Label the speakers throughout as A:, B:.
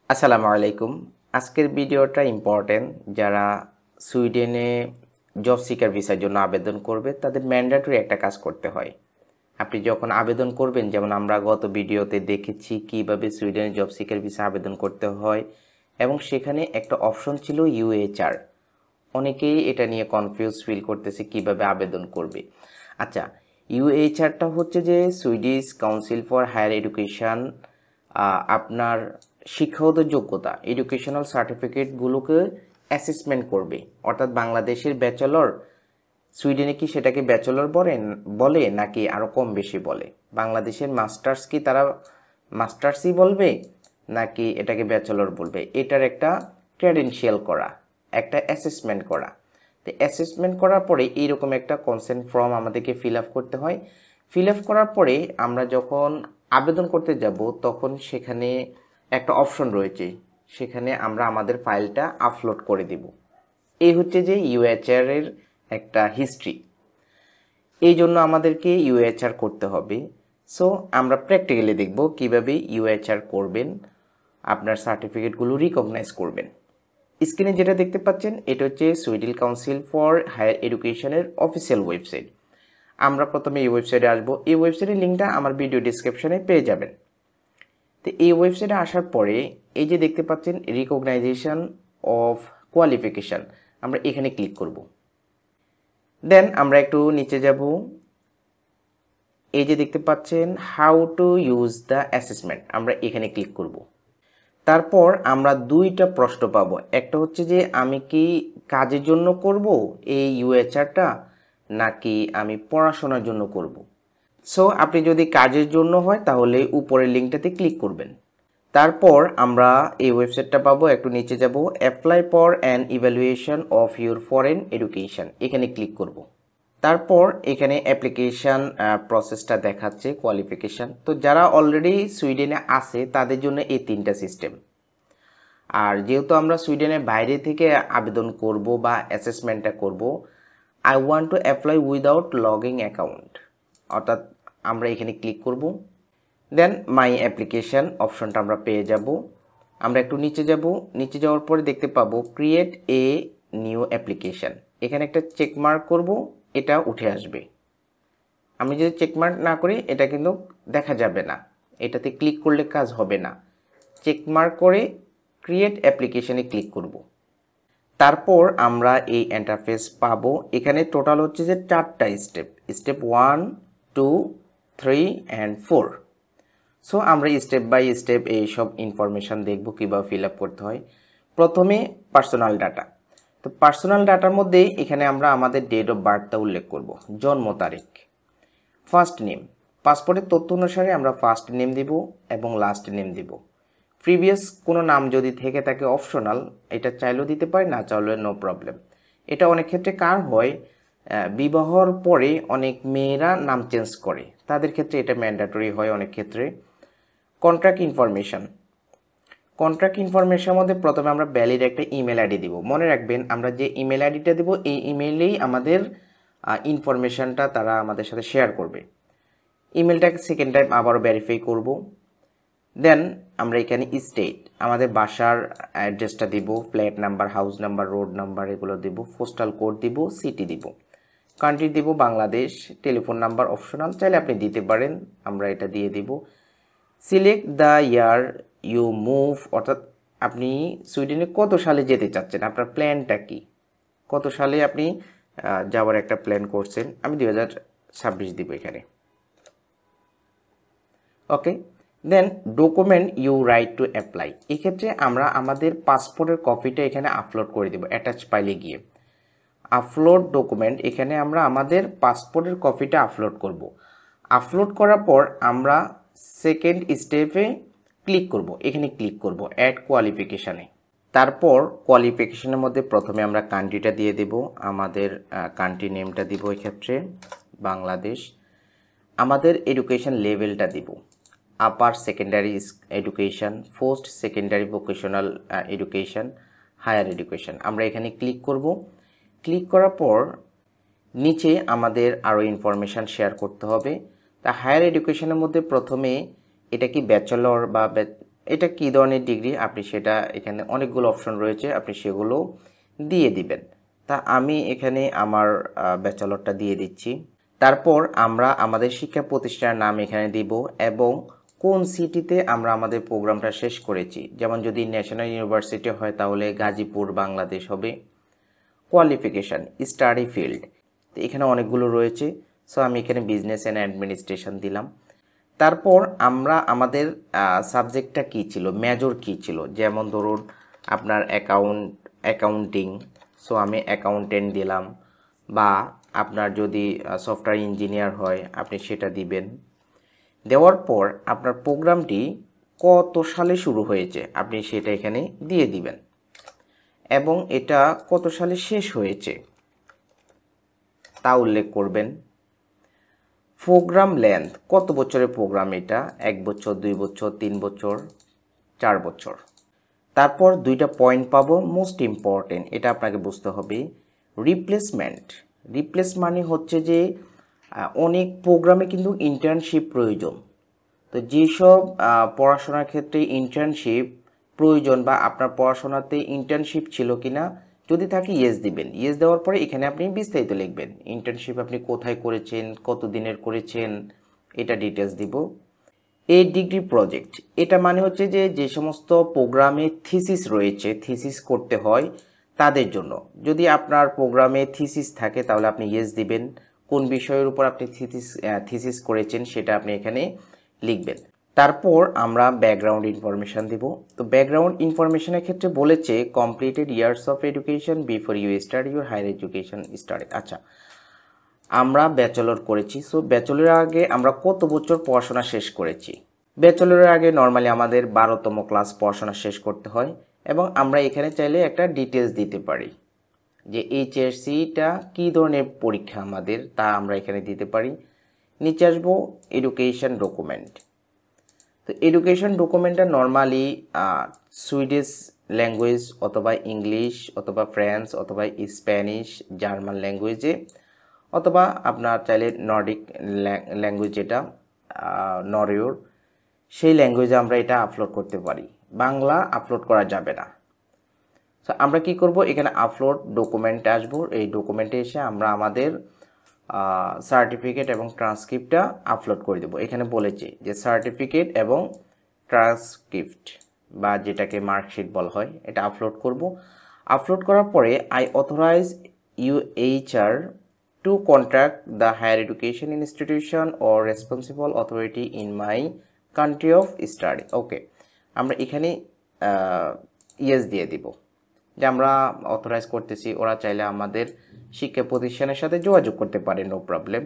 A: আসসালামু আলাইকুম। আজকের ভিডিওটা ইম্পর্টেন্ট। যারা সুইডেনে জব সিকার ভিসার জন্য আবেদন করবে তাদের ম্যান্ডেটরি একটা কাজ করতে হয়। আপনি যখন আবেদন করবেন, যেমন আমরা গত ভিডিওতে দেখেছি কিভাবে সুইডেনে জব সিকার ভিসা আবেদন করতে হয়, এবং সেখানে একটা অপশন ছিল ইউএইচআর। অনেকেই এটা নিয়ে কনফিউজ ফিল করতেছে কিভাবে আবেদন করবে। আচ্ছা, ইউএইচআরটা হচ্ছে যে Swedish council for higher education আপনার শিক্ষাগত যোগ্যতা, এডুকেশনাল সার্টিফিকেটগুলোকে অ্যাসেসমেন্ট করবে। অর্থাৎ বাংলাদেশের ব্যাচেলর, সুইডেনে কি সেটাকে ব্যাচেলর বলে নাকি আরও কম বেশি বলে? বাংলাদেশের মাস্টার্স কি তারা মাস্টার্সই বলবে নাকি এটাকে ব্যাচেলর বলবে? এটার একটা ক্রেডেনশিয়াল করা, একটা অ্যাসেসমেন্ট করা। তো অ্যাসেসমেন্ট করার পরে এইরকম একটা কনসেন্ট ফর্ম আমাদেরকে ফিল আপ করতে হয়। ফিল আপ করার পরে আমরা যখন আবেদন করতে যাব তখন সেখানে একটা অপশন রয়েছে, সেখানে আমরা আমাদের ফাইলটা আপলোড করে দিব। এই হচ্ছে যে ইউএইচআর এর একটা হিস্ট্রি। এই জন্য আমাদেরকে ইউএইচআর করতে হবে। সো আমরা প্র্যাকটিক্যালি দেখব কিভাবে ইউএইচআর করবেন, আপনার সার্টিফিকেটগুলো রিকগনাইজ করবেন। স্ক্রিনে যেটা দেখতে পাচ্ছেন এটা হচ্ছে সুইডিশ কাউন্সিল ফর হায়ার এডুকেশনের অফিসিয়াল ওয়েবসাইট। আমরা প্রথমে এই ওয়েবসাইটে আসবো। এই ওয়েবসাইটের লিঙ্কটা আমার ভিডিও ডিসক্রিপশনে পেয়ে যাবেন। তো এই ওয়েবসাইটে আসার পরে এই যে দেখতে পাচ্ছেন রিকগনাইজেশন অফ কোয়ালিফিকেশান, আমরা এখানে ক্লিক করব। দেন আমরা একটু নিচে যাব। এই যে দেখতে পাচ্ছেন how to use the assessment, আমরা এখানে ক্লিক করব। তারপর আমরা দুইটা প্রশ্ন পাবো। একটা হচ্ছে যে আমি কি কাজের জন্য করব এই ইউএইচআরটা নাকি আমি পড়াশোনার জন্য করব। সো আপনি যদি কাজের জন্য হয় তাহলে উপরের লিঙ্কটাতে ক্লিক করবেন। তারপর আমরা এই ওয়েবসাইটটা পাবো। একটু নিচে যাব, apply for an evaluation of your foreign education, এখানে ক্লিক করব। তারপর এখানে অ্যাপ্লিকেশান প্রসেসটা দেখাচ্ছে, কোয়ালিফিকেশান। তো যারা অলরেডি সুইডেনে আছে তাদের জন্য এই তিনটা সিস্টেম। আর যেহেতু আমরা সুইডেনের বাইরে থেকে আবেদন করব বা অ্যাসেসমেন্টটা করব, I want to apply without logging account, অর্থাৎ আমরা এখানে ক্লিক করব। দেন মাই অ্যাপ্লিকেশান অপশনটা আমরা পেয়ে যাব। আমরা একটু নিচে যাব। নিচে যাওয়ার পরে দেখতে পাবো ক্রিয়েট এ নিউ অ্যাপ্লিকেশান, এখানে একটা চেকমার্ক করব, এটা উঠে আসবে। আমি যদি চেকমার্ক না করি এটা কিন্তু দেখা যাবে না, এটাতে ক্লিক করলে কাজ হবে না। চেকমার্ক করে ক্রিয়েট অ্যাপ্লিকেশানে ক্লিক করব। তারপর আমরা এই ইন্টারফেস পাবো। এখানে টোটাল হচ্ছে যে 4টা স্টেপ, স্টেপ 1, 2, 3 অ্যান্ড 4। সো আমরা স্টেপ বাই স্টেপ এইসব ইনফরমেশান দেখব কীভাবে ফিল আপ করতে হয়। প্রথমে পার্সোনাল ডাটা। তো পার্সোনাল ডাটার মধ্যে এখানে আমরা আমাদের ডেট অফ বার্থটা উল্লেখ করব, জন্ম তারিখ। ফার্স্ট নেম, পাসপোর্টের তথ্য অনুসারে আমরা ফার্স্ট নেম দিব এবং লাস্ট নেম দিব। প্রিভিয়াস কোনো নাম যদি থেকে থাকে অপশনাল, এটা চাইলেও দিতে পারে, না চাইলেও নো প্রবলেম। এটা অনেক ক্ষেত্রে কার হয়, বিবাহর পরে অনেক মেয়েরা নাম চেঞ্জ করে, তাদের ক্ষেত্রে এটা ম্যান্ডেটরি হয় অনেক ক্ষেত্রে। কন্ট্রাক্ট ইনফরমেশান, কন্ট্রাক্ট ইনফরমেশনের মধ্যে প্রথমে আমরা ভ্যালিড একটা ইমেল আইডি দিব। মনে রাখবেন আমরা যে ইমেল আইডিটা দেবো এই ইমেইলেই আমাদের ইনফরমেশানটা তারা আমাদের সাথে শেয়ার করবে। ইমেলটাকে সেকেন্ড টাইম আবারও ভেরিফাই করব। দেন আমরা এখানে স্টেট, আমাদের বাসার অ্যাড্রেসটা দিব, flat number, house number, road number এগুলো দিব, পোস্টাল কোড দিব, সিটি দিব, কান্ট্রি দিব বাংলাদেশ, টেলিফোন নাম্বার অপশনাল, চাইলে আপনি দিতে পারেন, আমরা এটা দিয়ে দিব। Select the year you move, অর্থাৎ আপনি সুইডেনে কত সালে যেতে চাচ্ছেন, আপনার প্ল্যানটা কি, কত সালে আপনি যাওয়ার একটা প্ল্যান করছেন। আমি 2026 দিব এখানে। Okay, then document you write to apply, এক্ষেত্রে আমরা আমাদের পাসপোর্টের কপিটা এখানে আপলোড করে দেব অ্যাটাচ ফাইলে গিয়ে। আপলোড ডকুমেন্ট, এখানে আমরা আমাদের পাসপোর্টের কপিটা আপলোড করব। আপলোড করার পর আমরা সেকেন্ড স্টেপে ক্লিক করব, এখানে ক্লিক করব অ্যাড কোয়ালিফিকেশানে। তারপর কোয়ালিফিকেশানের মধ্যে প্রথমে আমরা কান্ট্রিটা দিয়ে দেব, আমাদের কান্ট্রি নেমটা দিব এক্ষেত্রে বাংলাদেশ। আমাদের এডুকেশন লেভেলটা দিব, upper secondary education, post secondary vocational education, higher education. আমরা এখানে ক্লিক করব। ক্লিক করার পর নিচে আমাদের আরও ইনফরমেশান শেয়ার করতে হবে। তা হায়ার এডুকেশনের মধ্যে প্রথমে এটা কি ব্যাচেলর বা এটা কি ধরনের ডিগ্রি আপনি সেটা এখানে অনেকগুলো অপশন রয়েছে, আপনি সেগুলো দিয়ে দিবেন। তা আমি এখানে আমার ব্যাচেলরটা দিয়ে দিচ্ছি। তারপর আমরা আমাদের শিক্ষা প্রতিষ্ঠানের নাম এখানে দিব এবং কোন সিটিতে আমরা আমাদের প্রোগ্রামটা শেষ করেছি। যেমন যদি ন্যাশনাল ইউনিভার্সিটি হয় তাহলে গাজীপুর বাংলাদেশ হবে। কোয়ালিফিকেশান, স্টাডি ফিল্ড, তো এখানে অনেকগুলো রয়েছে। সো আমি এখানে বিজনেস অ্যান্ড অ্যাডমিনিস্ট্রেশন দিলাম। তারপর আমরা আমাদের সাবজেক্টটা কী ছিল, মেজর কী ছিল, যেমন ধরুন আপনার অ্যাকাউন্টিং, সো আমি অ্যাকাউন্টেন্ট দিলাম, বা আপনার যদি সফটওয়্যার ইঞ্জিনিয়ার হয় আপনি সেটা দিবেন। দেওয়ার পর আপনার প্রোগ্রামটি কত সালে শুরু হয়েছে আপনি সেটা এখানে দিয়ে দিবেন এবং এটা কত সালে শেষ হয়েছে তা উল্লেখ করবেন। প্রোগ্রাম লেন্থ, কত বছরের প্রোগ্রাম এটা, 1 বছর, 2 বছর, 3 বছর, 4 বছর। তারপর দুইটা পয়েন্ট পাবো, মোস্ট ইম্পর্টেন্ট, এটা আপনাকে বুঝতে হবে। রিপ্লেস মানে হচ্ছে যে অনেক প্রোগ্রামে কিন্তু ইন্টার্নশিপ প্রয়োজন। তো যেসব পড়াশোনার ক্ষেত্রে ইন্টার্নশিপ প্রয়োজন বা আপনার পড়াশোনাতে ইন্টার্নশিপ ছিল কিনা, যদি থাকে ইয়েস দিবেন। ইয়েস দেওয়ার পরে এখানে আপনি বিস্তারিত লিখবেন, ইন্টার্নশিপ আপনি কোথায় করেছেন, কত দিনের করেছেন, এটা ডিটেলস দিব। এই ডিগ্রি প্রজেক্ট, এটা মানে হচ্ছে যে যে সমস্ত প্রোগ্রামে থিসিস রয়েছে, থিসিস করতে হয় তাদের জন্য। যদি আপনার প্রোগ্রামে থিসিস থাকে তাহলে আপনি ইয়েস দিবেন। কোন বিষয়ের উপর আপনি থিসিস করেছেন সেটা আপনি এখানে লিখবেন। তারপর আমরা ব্যাকগ্রাউন্ড ইনফরমেশান দিব। তো ব্যাকগ্রাউন্ড ইনফরমেশনের ক্ষেত্রে বলেছে completed years of education before you start your higher education start. আচ্ছা, আমরা ব্যাচেলর করেছি, সো ব্যাচেলরের আগে আমরা কত বছর পড়াশোনা শেষ করেছি। ব্যাচেলরের আগে নর্মালি আমাদের 12তম ক্লাস পড়াশোনা শেষ করতে হয় এবং আমরা এখানে চাইলে একটা ডিটেলস দিতে পারি যে এইচএসসিটা কী ধরনের পরীক্ষা আমাদের, তা আমরা এখানে দিতে পারি। নিচে আসবো এডুকেশন ডকুমেন্ট। তো এডুকেশন ডকুমেন্টটা নর্মালি সুইডিশ ল্যাঙ্গুয়েজ অথবা ইংলিশ অথবা ফ্রেঞ্চ অথবা স্প্যানিশ, জার্মান ল্যাঙ্গুয়েজে, অথবা আপনার চাইলে নর্ডিক ল্যাঙ্গুয়েজ, যেটা নরওয়ের, সেই ল্যাঙ্গুয়েজে আমরা এটা আপলোড করতে পারি। বাংলা আপলোড করা যাবে না। সো আমরা কি করব, এখানে আপলোড ডকুমেন্টে আসবো। এই ডকুমেন্টে এসে আমরা আমাদের সার্টিফিকেট এবং ট্রান্সক্রিপ্টটা আপলোড করে দেবো। এখানে বলেছে যে সার্টিফিকেট এবং ট্রান্সক্রিপ্ট বা যেটাকে মার্কশিট বলা হয়, এটা আপলোড করব। আপলোড করার পরে I authorize UHR to contact the higher education institution or responsible authority in my country of study. ওকে, আমরা এখানে ইয়েস দিয়ে দিব যে আমরা অথরাইজ করতেছি। ওরা চাইলে আমাদের শিক্ষা প্রতিষ্ঠানের সাথে যোগাযোগ করতে পারে, নো প্রবলেম।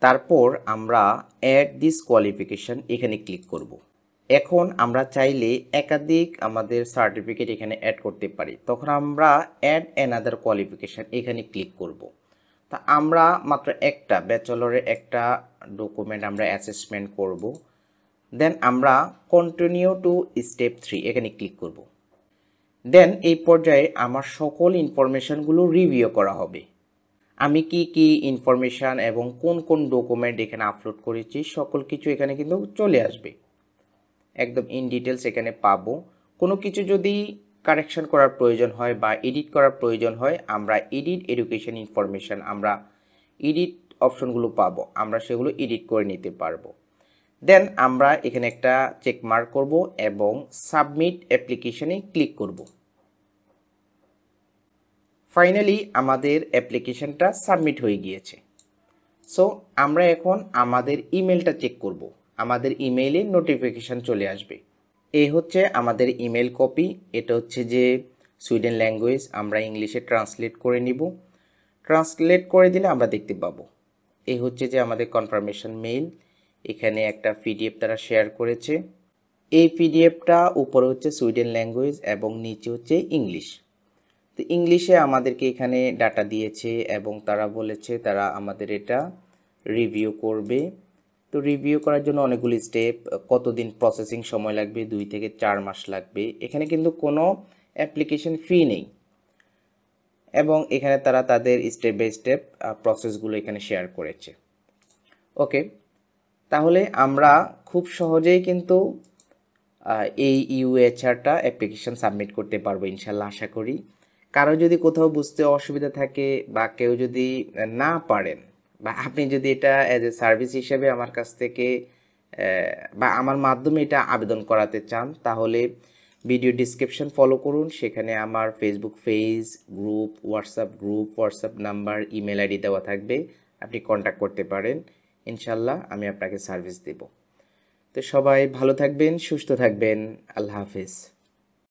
A: তারপর আমরা অ্যাড দিস কোয়ালিফিকেশন এখানে ক্লিক করব। এখন আমরা চাইলে একাধিক আমাদের সার্টিফিকেট এখানে অ্যাড করতে পারি, তখন আমরা অ্যাড অ্যানাদার কোয়ালিফিকেশন এখানে ক্লিক করব। তা আমরা মাত্র একটা ব্যাচেলরের একটা ডকুমেন্ট আমরা অ্যাসেসমেন্ট করব। দেন আমরা কন্টিনিউ টু স্টেপ 3 এখানে ক্লিক করব। দেন এই পর্যায়ে আমার সকল ইনফরমেশানগুলো রিভিউ করা হবে। আমি কি কি ইনফরমেশান এবং কোন কোন ডকুমেন্ট এখানে আপলোড করেছি সকল কিছু এখানে কিন্তু চলে আসবে, একদম ইন ডিটেলস এখানে পাবো। কোনো কিছু যদি কারেকশন করার প্রয়োজন হয় বা এডিট করার প্রয়োজন হয়, আমরা এডিট এডুকেশন ইনফরমেশান, আমরা এডিট অপশনগুলো পাবো, আমরা সেগুলো এডিট করে নিতে পারবো। দেন আমরা এখানে একটা চেক মার্ক করব এবং সাবমিট অ্যাপ্লিকেশনে ক্লিক করব। ফাইনালি আমাদের অ্যাপ্লিকেশনটা সাবমিট হয়ে গিয়েছে। সো আমরা এখন আমাদের ইমেলটা চেক করব। আমাদের ইমেইলে নোটিফিকেশান চলে আসবে। এই হচ্ছে আমাদের ইমেল কপি। এটা হচ্ছে যে সুইডেন ল্যাঙ্গুয়েজ, আমরা ইংলিশে ট্রান্সলেট করে নিব। ট্রান্সলেট করে দিলে আমরা দেখতে পাবো। এই হচ্ছে যে আমাদের কনফার্মেশন মেইল। এখানে একটা পিডিএফ তারা শেয়ার করেছে। এই পিডিএফটা উপরে হচ্ছে সুইডেন ল্যাঙ্গুয়েজ এবং নিচে হচ্ছে ইংলিশ। তো ইংলিশে আমাদেরকে এখানে ডাটা দিয়েছে এবং তারা বলেছে তারা আমাদের এটা রিভিউ করবে। তো রিভিউ করার জন্য অনেকগুলি স্টেপ, কতদিন প্রসেসিং সময় লাগবে, 2 থেকে 4 মাস লাগবে। এখানে কিন্তু কোনো অ্যাপ্লিকেশন ফি নেই এবং এখানে তারা তাদের স্টেপ বাই স্টেপ প্রসেসগুলো এখানে শেয়ার করেছে। ওকে, তাহলে আমরা খুব সহজেই কিন্তু এই ইউএইচআরটা অ্যাপ্লিকেশন সাবমিট করতে পারবো ইনশাল্লাহ, আশা করি। কারো যদি কোথাও বুঝতে অসুবিধা থাকে বা কেউ যদি না পারেন, বা আপনি যদি এটা অ্যাজ এ সার্ভিস হিসেবে আমার কাছ থেকে বা আমার মাধ্যমে এটা আবেদন করাতে চান, তাহলে ভিডিও ডিসক্রিপশন ফলো করুন। সেখানে আমার Facebook page, WhatsApp number, email ID দেওয়া থাকবে, আপনি কন্ট্যাক্ট করতে পারেন। ইনশাল্লাহ আমি আপনাকে সার্ভিস দেব। তো সবাই ভালো থাকবেন, সুস্থ থাকবেন। আল্লাহ হাফিজ।